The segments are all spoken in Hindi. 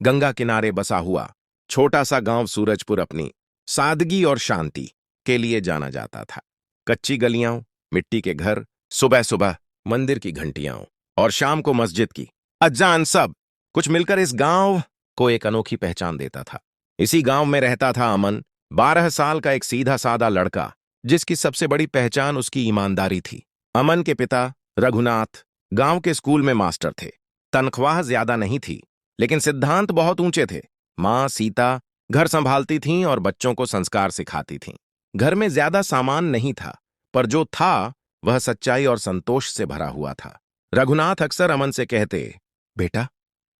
गंगा किनारे बसा हुआ छोटा सा गांव सूरजपुर अपनी सादगी और शांति के लिए जाना जाता था। कच्ची गलियां, मिट्टी के घर, सुबह सुबह मंदिर की घंटियां और शाम को मस्जिद की अजान, सब कुछ मिलकर इस गांव को एक अनोखी पहचान देता था। इसी गांव में रहता था अमन, 12 साल का एक सीधा सादा लड़का, जिसकी सबसे बड़ी पहचान उसकी ईमानदारी थी। अमन के पिता रघुनाथ गांव के स्कूल में मास्टर थे। तनख्वाह ज्यादा नहीं थी, लेकिन सिद्धांत बहुत ऊंचे थे। मां सीता घर संभालती थीं और बच्चों को संस्कार सिखाती थीं। घर में ज्यादा सामान नहीं था, पर जो था वह सच्चाई और संतोष से भरा हुआ था। रघुनाथ अक्सर अमन से कहते, बेटा,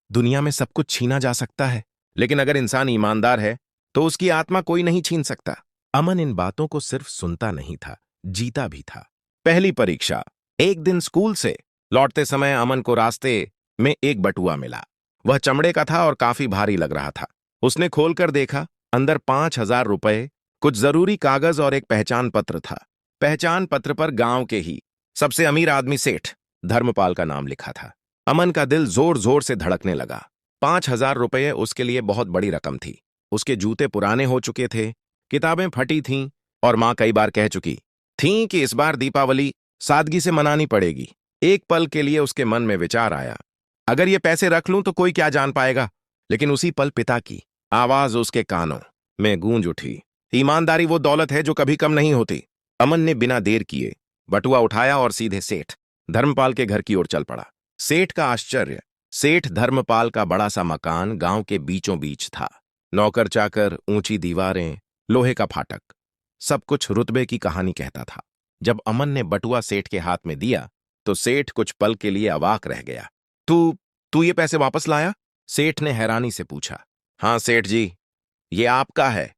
दुनिया में सब कुछ छीना जा सकता है, लेकिन अगर इंसान ईमानदार है तो उसकी आत्मा कोई नहीं छीन सकता। अमन इन बातों को सिर्फ सुनता नहीं था, जीता भी था। पहली परीक्षा। एक दिन स्कूल से लौटते समय अमन को रास्ते में एक बटुआ मिला। वह चमड़े का था और काफी भारी लग रहा था। उसने खोलकर देखा, अंदर 5,000 रुपए, कुछ जरूरी कागज और एक पहचान पत्र था। पहचान पत्र पर गांव के ही सबसे अमीर आदमी सेठ धर्मपाल का नाम लिखा था। अमन का दिल जोर जोर से धड़कने लगा। 5,000 रुपये उसके लिए बहुत बड़ी रकम थी। उसके जूते पुराने हो चुके थे, किताबें फटी थीं और मां कई बार कह चुकी थीं कि इस बार दीपावली सादगी से मनानी पड़ेगी। एक पल के लिए उसके मन में विचार आया, अगर ये पैसे रख लूं तो कोई क्या जान पाएगा। लेकिन उसी पल पिता की आवाज उसके कानों में गूंज उठी, ईमानदारी वो दौलत है जो कभी कम नहीं होती। अमन ने बिना देर किए बटुआ उठाया और सीधे सेठ धर्मपाल के घर की ओर चल पड़ा। सेठ का आश्चर्य, सेठ धर्मपाल का बड़ा सा मकान गांव के बीचों बीच था। नौकर चाकर, ऊंची दीवारें, लोहे का फाटक, सब कुछ रुतबे की कहानी कहता था। जब अमन ने बटुआ सेठ के हाथ में दिया तो सेठ कुछ पल के लिए अवाक रह गया। तू तू ये पैसे वापस लाया? सेठ ने हैरानी से पूछा। हां सेठ जी, ये आपका है,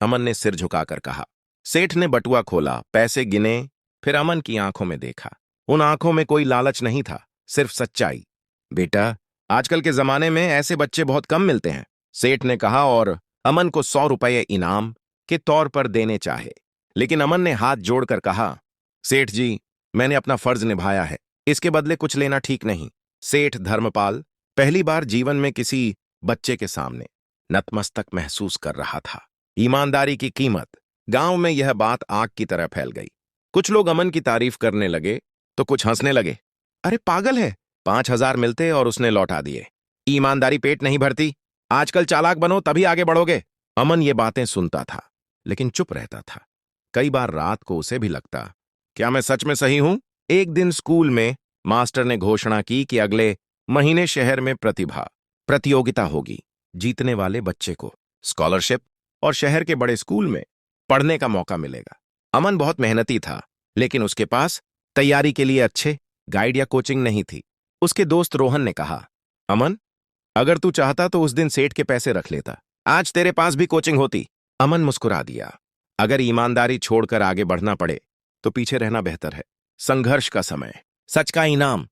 अमन ने सिर झुकाकर कहा। सेठ ने बटुआ खोला, पैसे गिने, फिर अमन की आंखों में देखा। उन आंखों में कोई लालच नहीं था, सिर्फ सच्चाई। बेटा, आजकल के जमाने में ऐसे बच्चे बहुत कम मिलते हैं, सेठ ने कहा और अमन को 100 रुपये इनाम के तौर पर देने चाहे। लेकिन अमन ने हाथ जोड़कर कहा, सेठ जी, मैंने अपना फर्ज निभाया है, इसके बदले कुछ लेना ठीक नहीं। सेठ धर्मपाल पहली बार जीवन में किसी बच्चे के सामने नतमस्तक महसूस कर रहा था। ईमानदारी की कीमत। गांव में यह बात आग की तरह फैल गई। कुछ लोग अमन की तारीफ करने लगे तो कुछ हंसने लगे। अरे पागल है, 5,000 मिलते और उसने लौटा दिए। ईमानदारी पेट नहीं भरती, आजकल चालाक बनो तभी आगे बढ़ोगे। अमन ये बातें सुनता था, लेकिन चुप रहता था। कई बार रात को उसे भी लगता, क्या मैं सच में सही हूं? एक दिन स्कूल में मास्टर ने घोषणा की कि अगले महीने शहर में प्रतियोगिता होगी। जीतने वाले बच्चे को स्कॉलरशिप और शहर के बड़े स्कूल में पढ़ने का मौका मिलेगा। अमन बहुत मेहनती था, लेकिन उसके पास तैयारी के लिए अच्छे गाइड या कोचिंग नहीं थी। उसके दोस्त रोहन ने कहा, अमन, अगर तू चाहता तो उस दिन सेठ के पैसे रख लेता, आज तेरे पास भी कोचिंग होती। अमन मुस्कुरा दिया। अगर ईमानदारी छोड़कर आगे बढ़ना पड़े तो पीछे रहना बेहतर है। संघर्ष का समय, सच का इनाम।